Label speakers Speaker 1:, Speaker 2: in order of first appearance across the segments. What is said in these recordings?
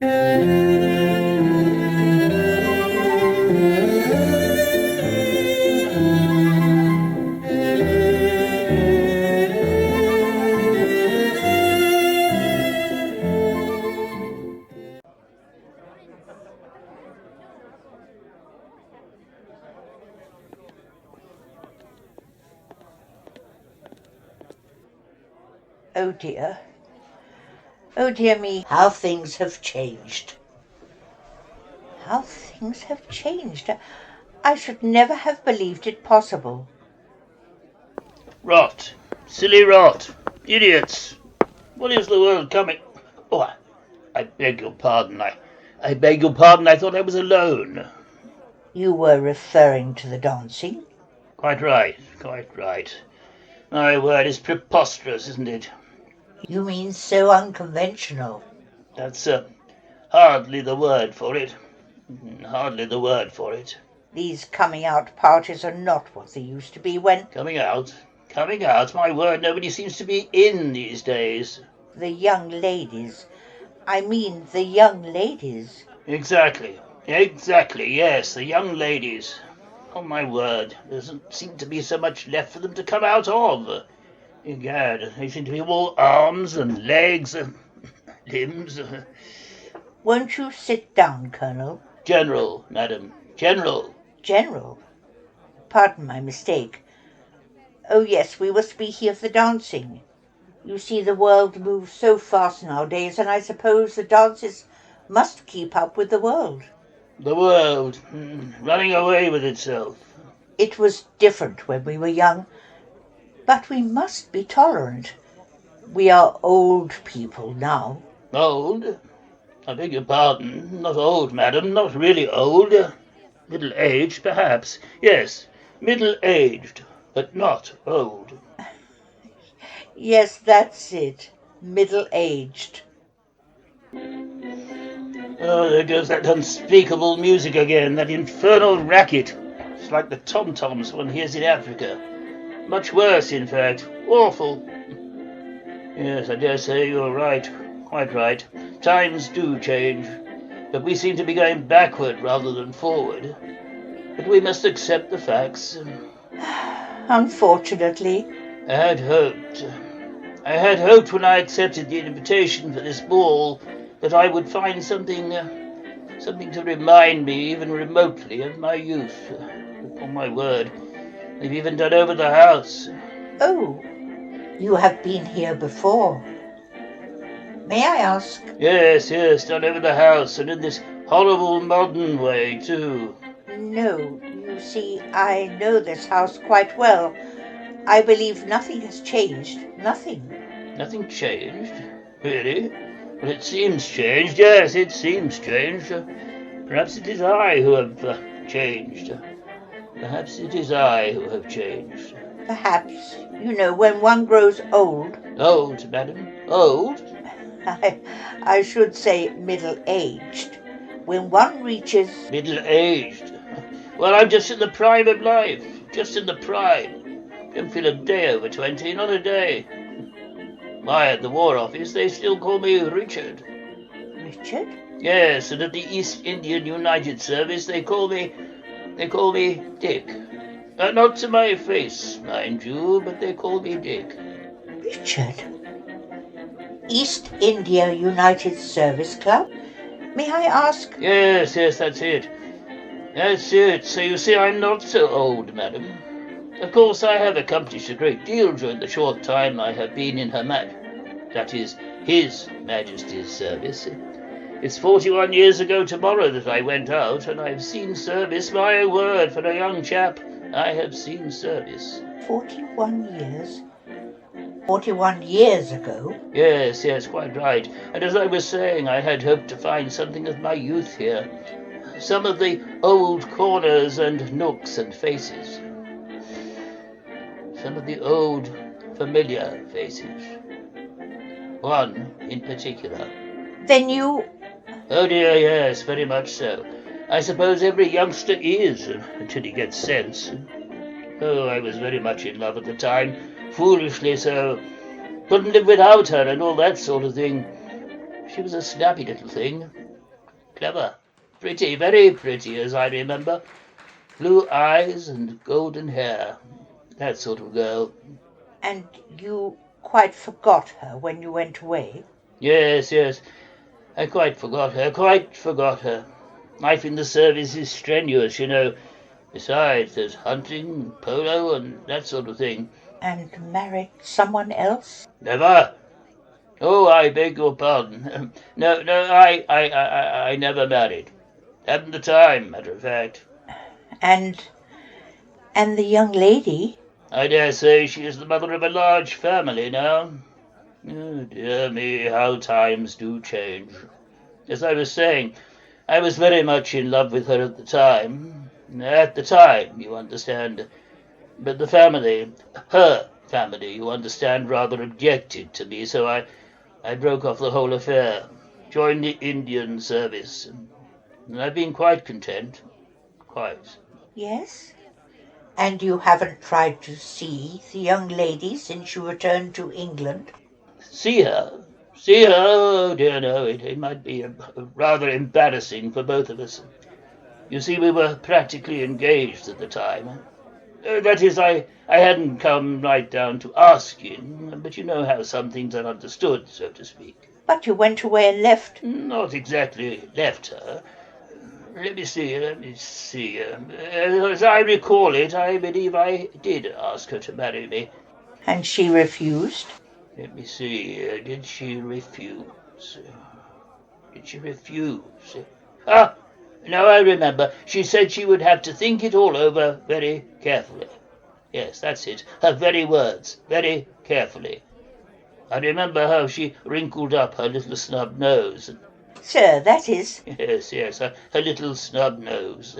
Speaker 1: Oh dear. Oh dear me, how things have changed. How things have changed. I should never have believed it possible.
Speaker 2: Rot. Silly rot. Idiots. What is the world coming? Oh, I beg your pardon. I beg your pardon. I thought I was alone.
Speaker 1: You were referring to the dancing?
Speaker 2: Quite right. Quite right. My word, it's preposterous, isn't it?
Speaker 1: You mean so unconventional.
Speaker 2: That's hardly the word for it. Hardly the word for it.
Speaker 1: These coming-out parties are not what they used to be when...
Speaker 2: Coming out? Coming out? My word, nobody seems to be in these days.
Speaker 1: The young ladies. I mean the young ladies.
Speaker 2: Exactly. Exactly, yes, the young ladies. Oh, my word, there doesn't seem to be so much left for them to come out of. Egad, they seem to be all arms and legs and limbs.
Speaker 1: Won't you sit down, Colonel?
Speaker 2: General, madam, General.
Speaker 1: General? Pardon my mistake. Oh yes, we were speaking of the dancing. You see, the world moves so fast nowadays, and I suppose the dances must keep up with the world.
Speaker 2: The world, running away with itself.
Speaker 1: It was different when we were young, but we must be tolerant. We are old people now.
Speaker 2: Old? I beg your pardon, not old, madam, not really old. Middle-aged, perhaps. Yes, middle-aged, but not old.
Speaker 1: Yes, that's it. Middle-aged.
Speaker 2: Oh, there goes that unspeakable music again, that infernal racket. It's like the tom-toms one hears in Africa. Much worse, in fact. Awful. Yes, I dare say you're right. Quite right. Times do change. But we seem to be going backward rather than forward. But we must accept the facts.
Speaker 1: Unfortunately.
Speaker 2: I had hoped when I accepted the invitation for this ball that I would find something to remind me even remotely of my youth. Upon my word, they've even done over the house.
Speaker 1: Oh, you have been here before. May I ask?
Speaker 2: Yes, done over the house, and in this horrible modern way, too.
Speaker 1: No, you see, I know this house quite well. I believe nothing has changed. Nothing.
Speaker 2: Nothing changed? Really? Well, it seems changed. Yes, it seems changed. Perhaps it is I who have changed. Perhaps it is I who have changed.
Speaker 1: Perhaps. You know, when one grows old...
Speaker 2: Old, madam? Old?
Speaker 1: I should say middle-aged. When one reaches...
Speaker 2: Middle-aged? Well, I'm just in the prime of life. Just in the prime. Don't feel a day over 20, not a day. Why, at the War Office, they still call me Richard.
Speaker 1: Richard?
Speaker 2: Yes, and at the East Indian United Service, they call me Dick. Not to my face, mind you, but they call me Dick.
Speaker 1: Richard? East India United Service Club? May I ask?
Speaker 2: Yes, that's it. That's it. So you see, I'm not so old, madam. Of course, I have accomplished a great deal during the short time I have been in His Majesty's service. It's 41 years ago tomorrow that I went out, and I've seen service, my word, for a young chap. I have seen service.
Speaker 1: 41 years? 41 years ago?
Speaker 2: Yes, quite right. And as I was saying, I had hoped to find something of my youth here. Some of the old corners and nooks and faces. Some of the old, familiar faces. One in particular.
Speaker 1: Then you...
Speaker 2: Oh dear, yes, very much so. I suppose every youngster is, until he gets sense. Oh, I was very much in love at the time. Foolishly so. Couldn't live without her and all that sort of thing. She was a snappy little thing. Clever. Pretty, very pretty, as I remember. Blue eyes and golden hair. That sort of girl.
Speaker 1: And you quite forgot her when you went away?
Speaker 2: Yes, yes. I quite forgot her. Life in the service is strenuous, you know. Besides, there's hunting, polo, and that sort of thing.
Speaker 1: And married someone else?
Speaker 2: Never. Oh, I beg your pardon. No, I never married. Hadn't the time, matter of fact.
Speaker 1: And the young lady?
Speaker 2: I dare say she is the mother of a large family now. Oh, dear me, how times do change. As I was saying, I was very much in love with her at the time. At the time, you understand. But the family, her family, you understand, rather objected to me, so I broke off the whole affair, joined the Indian service, and I've been quite content. Quite.
Speaker 1: Yes? And you haven't tried to see the young lady since you returned to England?
Speaker 2: See her? See her? Oh, dear, no, it might be rather embarrassing for both of us. You see, we were practically engaged at the time. That is, I hadn't come right down to asking, but you know how some things are understood, so to speak.
Speaker 1: But you went away and left?
Speaker 2: Not exactly left her. Let me see. As I recall it, I believe I did ask her to marry me.
Speaker 1: And she refused?
Speaker 2: Let me see. Did she refuse? Did she refuse? Ah! Now I remember. She said she would have to think it all over very carefully. Yes, that's it. Her very words. Very carefully. I remember how she wrinkled up her little snub nose.
Speaker 1: Sir, that is...
Speaker 2: Yes, her little snub nose.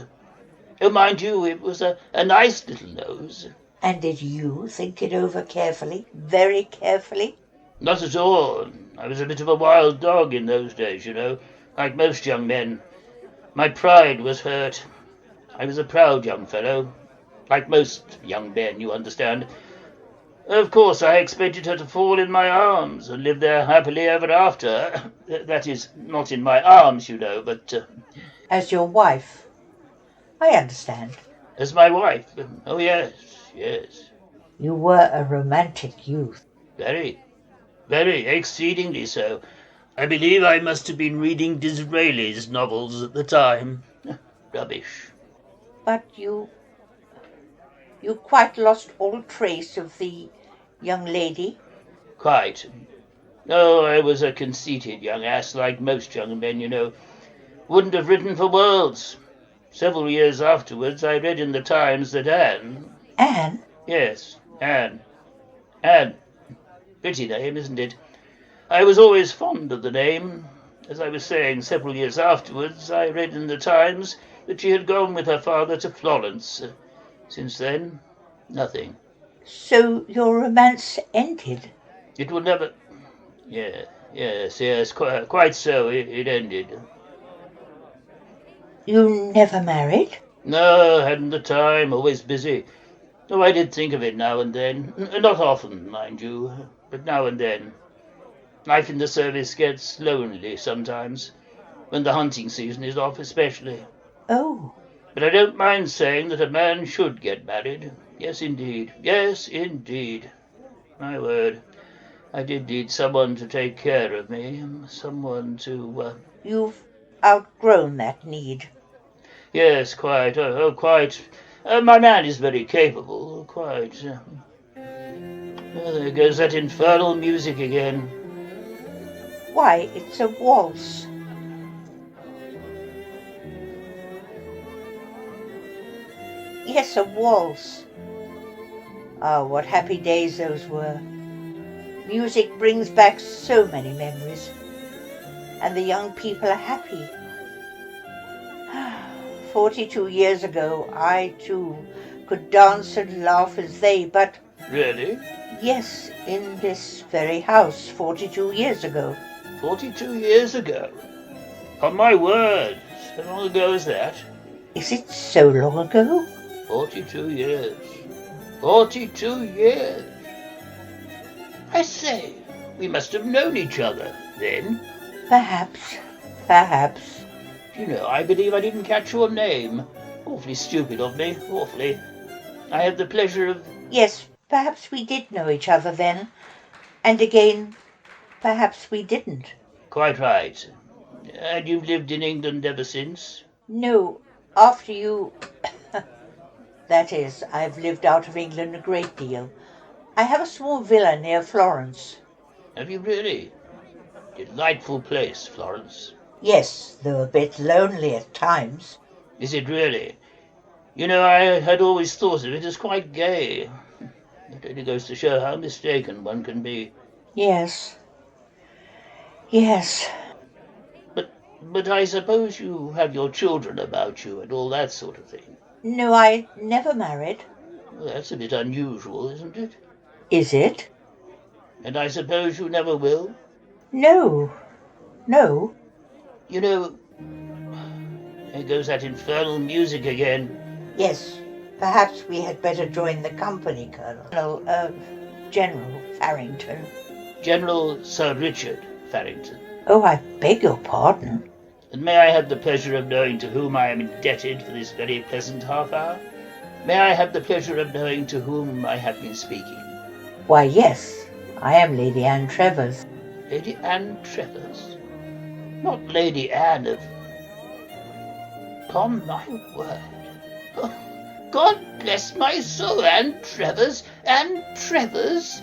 Speaker 2: Oh, mind you, it was a nice little nose.
Speaker 1: And did you think it over carefully? Very carefully?
Speaker 2: Not at all. I was a bit of a wild dog in those days, you know, like most young men. My pride was hurt. I was a proud young fellow, like most young men, you understand. Of course, I expected her to fall in my arms and live there happily ever after. That is, not in my arms, you know, but...
Speaker 1: As your wife? I understand.
Speaker 2: As my wife? Oh, yes.
Speaker 1: You were a romantic youth.
Speaker 2: Very, exceedingly so. I believe I must have been reading Disraeli's novels at the time. Rubbish.
Speaker 1: But you quite lost all trace of the young lady?
Speaker 2: Quite. Oh, I was a conceited young ass, like most young men, you know. Wouldn't have written for worlds. Several years afterwards, I read in the Times that Anne...
Speaker 1: Anne?
Speaker 2: Yes, Anne. Anne. Pretty name, isn't it? I was always fond of the name. As I was saying, several years afterwards, I read in the Times that she had gone with her father to Florence. Since then, nothing.
Speaker 1: So your romance ended?
Speaker 2: It would never... Yes, quite so, it ended.
Speaker 1: You never married?
Speaker 2: No, hadn't the time, always busy. Oh, I did think of it now and then. Not often, mind you, but now and then. Life in the service gets lonely sometimes, when the hunting season is off especially.
Speaker 1: Oh.
Speaker 2: But I don't mind saying that a man should get married. Yes, indeed. My word, I did need someone to take care of me, someone to...
Speaker 1: You've outgrown that need.
Speaker 2: Yes, quite. Quite. My man is very capable, quite. There goes that infernal music again.
Speaker 1: Why, it's a waltz. Yes, a waltz. Ah, what happy days those were. Music brings back so many memories. And the young people are happy. 42 years ago, I, too, could dance and laugh as they, but...
Speaker 2: Really?
Speaker 1: Yes, in this very house, 42 years ago.
Speaker 2: 42 years ago? On my word, how long ago is that?
Speaker 1: Is it so long ago?
Speaker 2: 42 years. 42 years. I say, we must have known each other then.
Speaker 1: Perhaps.
Speaker 2: You know, I believe I didn't catch your name. Awfully stupid of me, awfully. I have the pleasure of...
Speaker 1: Yes, perhaps we did know each other then. And again, perhaps we didn't.
Speaker 2: Quite right. And you've lived in England ever since?
Speaker 1: No, after you... That is, I've lived out of England a great deal. I have a small villa near Florence.
Speaker 2: Have you really? Delightful place, Florence.
Speaker 1: Yes, though a bit lonely at times.
Speaker 2: Is it really? You know, I had always thought of it as quite gay. It only goes to show how mistaken one can be.
Speaker 1: Yes. Yes.
Speaker 2: But I suppose you have your children about you and all that sort of thing.
Speaker 1: No, I never married.
Speaker 2: Well, that's a bit unusual, isn't it?
Speaker 1: Is it?
Speaker 2: And I suppose you never will?
Speaker 1: No. No.
Speaker 2: You know, there goes that infernal music again.
Speaker 1: Yes, perhaps we had better join the company, General Farrington.
Speaker 2: General Sir Richard Farrington.
Speaker 1: Oh, I beg your pardon.
Speaker 2: And may I have the pleasure of knowing to whom I am indebted for this very pleasant half-hour? May I have the pleasure of knowing to whom I have been speaking?
Speaker 1: Why, yes, I am Lady Anne Trevors.
Speaker 2: Lady Anne Trevors? Not Lady Anne of... Upon my word. Oh, God bless my soul, Anne Trevors! Anne Trevors!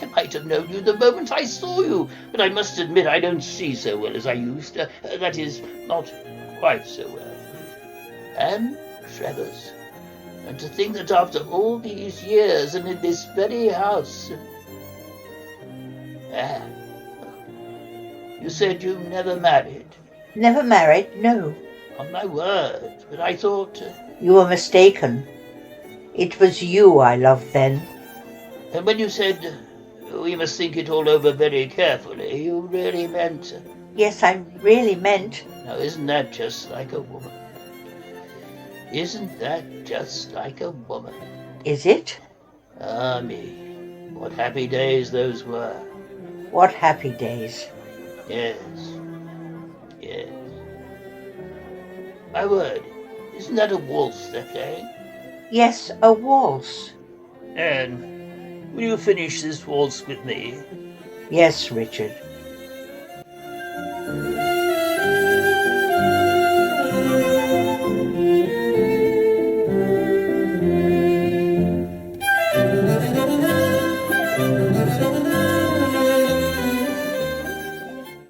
Speaker 2: I might have known you the moment I saw you, but I must admit I don't see so well as I used to. That is, not quite so well. Anne Trevors. And to think that after all these years and in this very house... You said you never married?
Speaker 1: Never married, no.
Speaker 2: On my word, but I thought...
Speaker 1: You were mistaken. It was you I loved then.
Speaker 2: And when you said, we must think it all over very carefully, you really meant...
Speaker 1: Yes, I really meant...
Speaker 2: Now, isn't that just like a woman? Isn't that just like a woman?
Speaker 1: Is it?
Speaker 2: Ah, me. What happy days those were.
Speaker 1: What happy days.
Speaker 2: Yes. Yes. My word, isn't that a waltz they're playing?
Speaker 1: Yes, a waltz.
Speaker 2: Anne, will you finish this waltz with me?
Speaker 1: Yes, Richard.